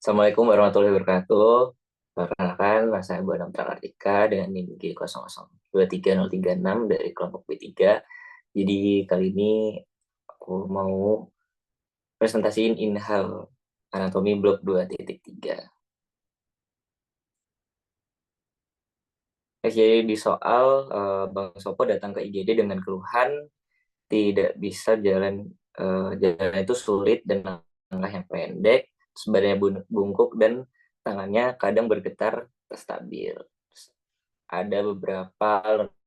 Assalamualaikum warahmatullahi wabarakatuh. Perkenalkan, nama saya Bu Anam Prakartika dengan NIM G002336 dari kelompok B3. Jadi kali ini aku mau presentasiin inhal anatomi blok 2.3. Jadi di soal Bang Sopo datang ke IGD dengan keluhan tidak bisa jalan itu sulit dan langkah yang pendek, badannya bungkuk dan tangannya kadang bergetar stabil. Ada beberapa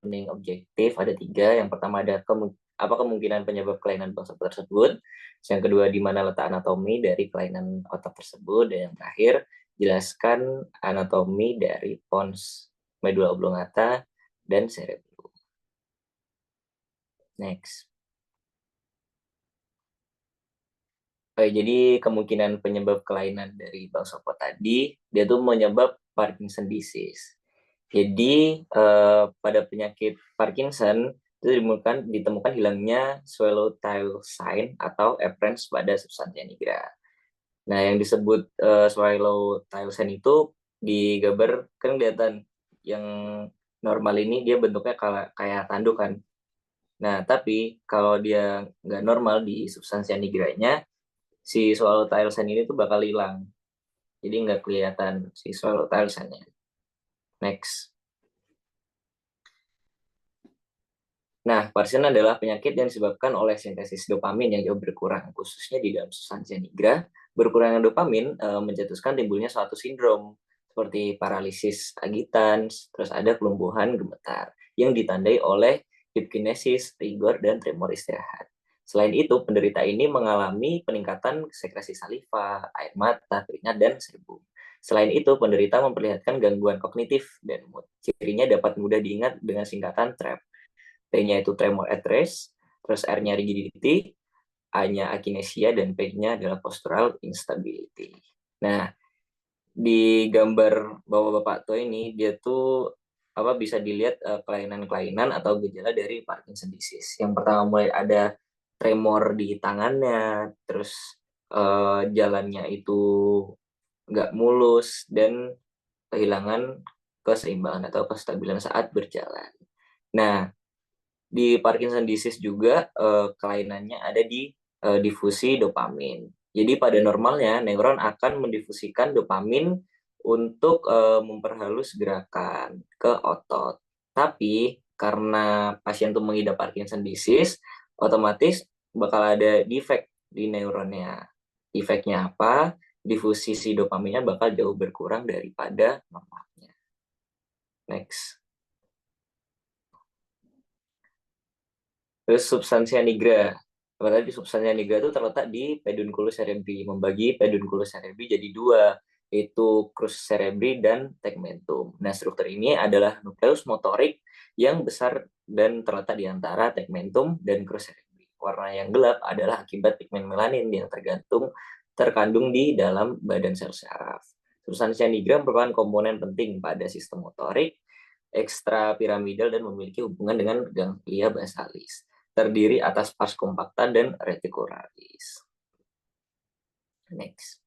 learning objektif, ada 3. Yang pertama ada apa kemungkinan penyebab kelainan Bang Sopo tersebut. Yang kedua, di mana letak anatomi dari kelainan otot tersebut. Dan yang terakhir, jelaskan anatomi dari pons medula oblongata dan cerebrum. Next. Oke, jadi kemungkinan penyebab kelainan dari Bang Sopo tadi, dia tuh menyebab Parkinson disease. Jadi pada penyakit Parkinson itu ditemukan hilangnya swallowtail sign atau appearance pada substansia nigra. Nah, yang disebut swallowtail sign itu di gambar kan kelihatan yang normal ini dia bentuknya kayak tanduk kan. Nah, tapi kalau dia nggak normal di substansia nigranya, si swallowtail sign ini tuh bakal hilang. Jadi nggak kelihatan si swallowtail sign-nya. Next. Nah, Parkinson adalah penyakit yang disebabkan oleh sintesis dopamin yang jauh berkurang, khususnya di dalam substansia nigra. Berkurangnya dopamin mencetuskan timbulnya suatu sindrom, seperti paralisis agitans, terus ada kelumpuhan gemetar, yang ditandai oleh hipkinesis, rigor, dan tremor istirahat. Selain itu, penderita ini mengalami peningkatan sekresi saliva, air mata, keringat, dan sebum. Selain itu, penderita memperlihatkan gangguan kognitif dan mood. Cirinya dapat mudah diingat dengan singkatan TRAP. T-nya itu tremor at rest, terus R-nya rigidity, A-nya akinesia, dan P-nya adalah postural instability. Nah, di gambar bawah Bapak tuh ini, dia tuh bisa dilihat kelainan-kelainan atau gejala dari Parkinson disease. Yang pertama mulai ada tremor di tangannya, terus jalannya itu nggak mulus, dan kehilangan keseimbangan atau kestabilan saat berjalan. Nah, di Parkinson disease juga kelainannya ada di difusi dopamin. Jadi pada normalnya neuron akan mendifusikan dopamin untuk memperhalus gerakan ke otot. Tapi karena pasien itu mengidap Parkinson disease, otomatis bakal ada defect di neuronnya. Defectnya apa? Difusi si dopaminnya bakal jauh berkurang daripada normalnya. Next. Terus substansia nigra. Tadi substansia nigra itu terletak di pedunculus cerebri, membagi pedunculus cerebri jadi 2, yaitu crus cerebri dan tegmentum. Nah, struktur ini adalah nukleus motorik yang besar dan terletak di antara tegmentum dan crus cerebri. Warna yang gelap adalah akibat pigmen melanin yang terkandung di dalam badan sel saraf. Substansia nigra merupakan komponen penting pada sistem motorik ekstrapiramidal dan memiliki hubungan dengan ganglia basalis. Terdiri atas pars compacta dan reticularis. Next.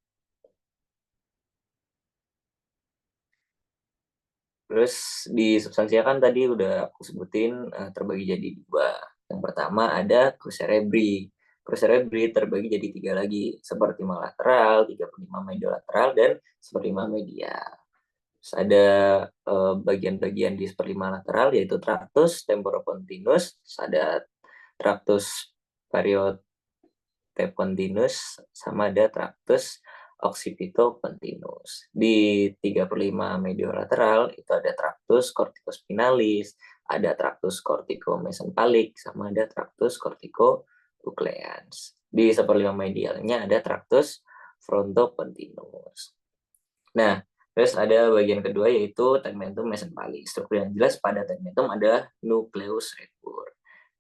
Terus di substansia kan tadi udah aku sebutin terbagi jadi 2. Yang pertama ada crus cerebri. Crus cerebri terbagi jadi 3 lagi, sepertima lateral, 35 mediolateral, dan sepertima medial. Terus ada bagian-bagian di seperlima lateral yaitu tractus temporopontinus, ada tractus parietopontinus, sama ada tractus occipitopontinus. Di 3/5 mediolateral itu ada tractus corticospinalis, ada tractus corticomesenteric, sama ada tractus corticonucleans. Di 1/5 medialnya ada tractus frontopontinus. Nah, terus ada bagian kedua yaitu tegmentum mesenteric. Struktur yang jelas pada tegmentum ada nucleus rebur.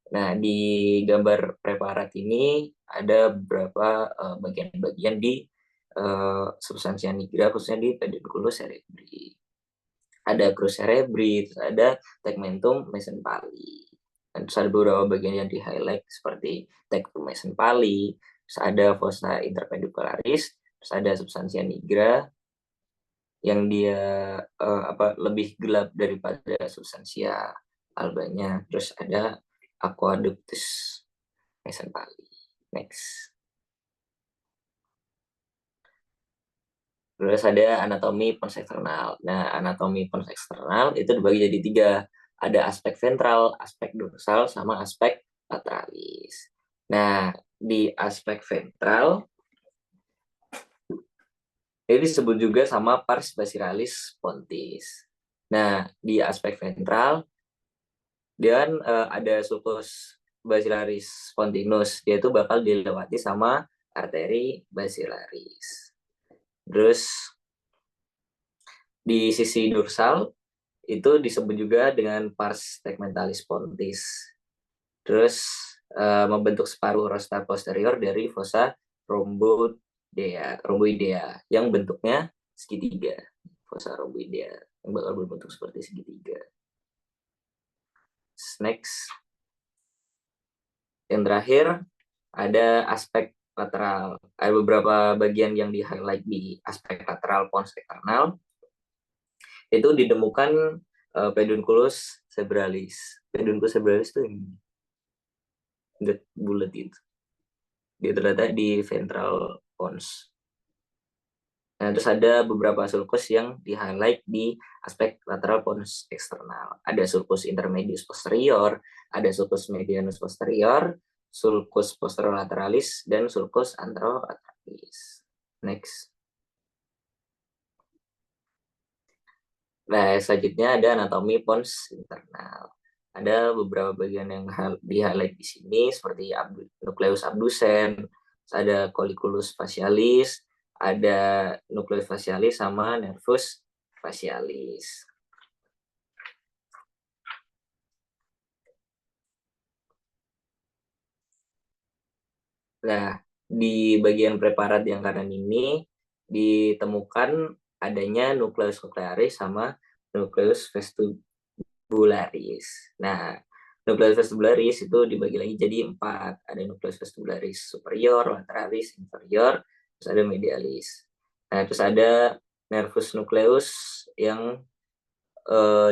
Nah, di gambar preparat ini ada beberapa bagian-bagian di substansia nigra, khususnya di pedunculus cerebri. Ada crus cerebri, terus ada tegmentum mesenteric. Dan terus ada beberapa bagian yang di highlight seperti tectum mesenpali, terus ada fossa interpedicularis, terus ada substansia nigra yang dia lebih gelap daripada substansia albanya. Terus ada aqueductus mesenpali. Next. Terus ada anatomi pons eksternal. Nah, anatomi pons eksternal itu dibagi jadi tiga. Ada aspek ventral, aspek dorsal, sama aspek lateralis. Nah, di aspek ventral, ini disebut juga sama pars basiralis pontis. Nah, di aspek ventral, dia ada sulcus basilaris pontinus. Dia itu bakal dilewati sama arteri basilaris. Terus, di sisi dorsal, itu disebut juga dengan pars tegmentalis pontis. Terus membentuk separuh rostra posterior dari fossa rhomboidea yang bentuknya segitiga. Fossa rhomboidea yang bakal berbentuk seperti segitiga. Next. Yang terakhir ada aspek lateral. Ada beberapa bagian yang di-highlight di aspek lateral pons eksternal. Itu ditemukan pedunculus cerebralis. Pedunculus cerebralis itu yang bulat itu. Dia terletak di ventral pons. Nah, terus ada beberapa sulcus yang di-highlight di aspek lateral pons eksternal. Ada sulcus intermedius posterior, ada sulcus medianus posterior, sulcus posterolateraalis, dan sulcus anterolateraalis. Next. Nah, selanjutnya ada anatomi pons internal. Ada beberapa bagian yang di-highlight di sini seperti nucleus abducens, ada colliculus facialis, ada nucleus facialis sama nervus facialis. Nah, di bagian preparat yang kanan ini ditemukan adanya nucleus nuclearis sama nucleus vestibularis. Nah, nucleus vestibularis itu dibagi lagi jadi 4. Ada nucleus vestibularis superior, lateralis, inferior, terus ada medialis. Nah, terus ada nervus nucleus yang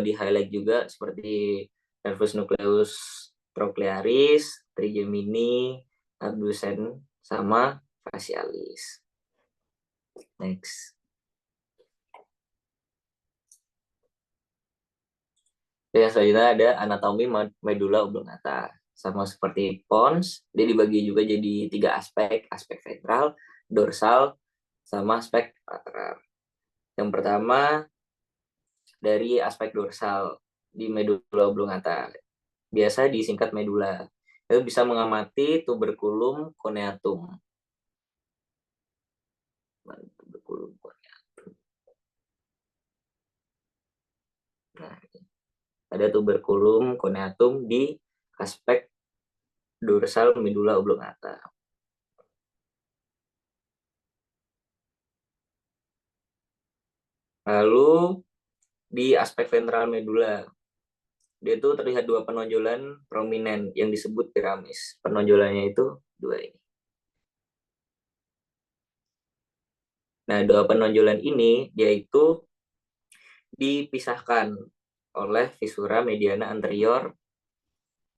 di-highlight juga seperti nervus nucleus trochlearis, trigemini, abducens, sama facialis. Next. Yang selanjutnya ada anatomi medula oblongata. Sama seperti pons, dia dibagi juga jadi 3 aspek, aspek ventral, dorsal, sama aspek lateral. Yang pertama dari aspek dorsal di medula oblongata. Biasa disingkat medula. Itu bisa mengamati tuberculum coneatum. Tuberculum coneatum. Nah, ada tuberculum coneatum di aspek dorsal medula oblongata. Lalu di aspek ventral medula, dia itu terlihat 2 penonjolan prominent yang disebut piramis. Penonjolannya itu 2 ini. Nah, 2 penonjolan ini dia itu dipisahkan oleh visura mediana anterior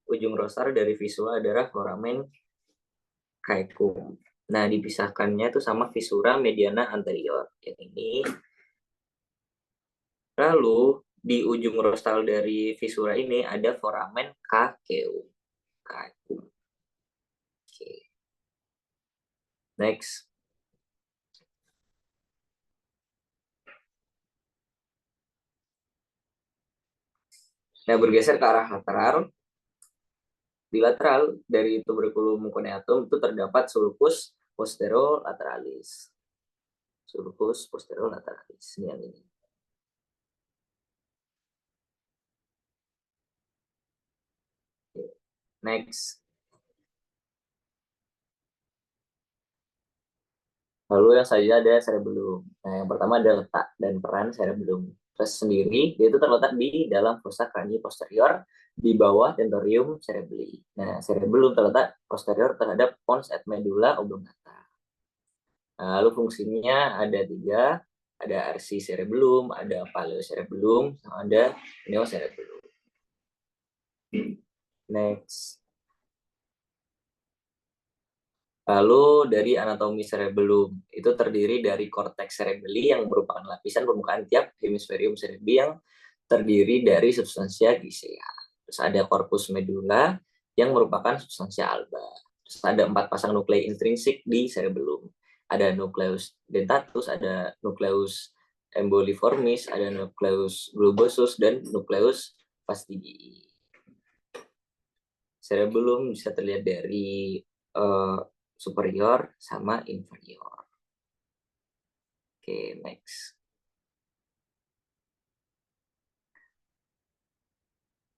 ujung rostar dari visura adalah foramen caecum. Nah, dipisahkannya itu sama visura mediana anterior yang ini. Lalu di ujung rostal dari visura ini ada foramen caecum. Oke. Next. Nah, bergeser ke arah lateral. Di lateral dari tuberculum coneatum itu terdapat sulcus posterolateralis. Sulcus posterolateralis ini yang ini. Next. Lalu yang selanjutnya ada cerebellum. Nah, yang pertama ada letak dan peran cerebellum. Terus sendiri, dia itu terletak di dalam fossa crani posterior di bawah tentorium cerebelli. Nah, cerebellum terletak posterior terhadap pons et medulla oblongata. Nah, lalu fungsinya ada tiga, ada arsi cerebellum, ada paleocerebellum, sama ada neocerebellum. Next. Lalu dari anatomi cerebellum, itu terdiri dari korteks cerebelli yang merupakan lapisan permukaan tiap hemisferium cerebri yang terdiri dari substansia gisea. Terus ada corpus medulla yang merupakan substansia alba. Terus ada 4 pasang nuklei intrinsik di cerebellum. Ada nucleus dentatus, ada nucleus emboliformis, ada nucleus globosus, dan nucleus fastidii. Cerebellum bisa terlihat dari superior sama inferior. Oke, next.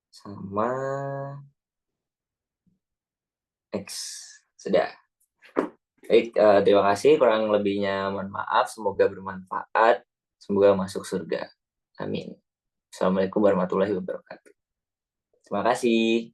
Sama next. Sudah. Baik, terima kasih. Kurang lebihnya mohon maaf. Semoga bermanfaat. Semoga masuk surga. Amin. Assalamualaikum warahmatullahi wabarakatuh. Terima kasih.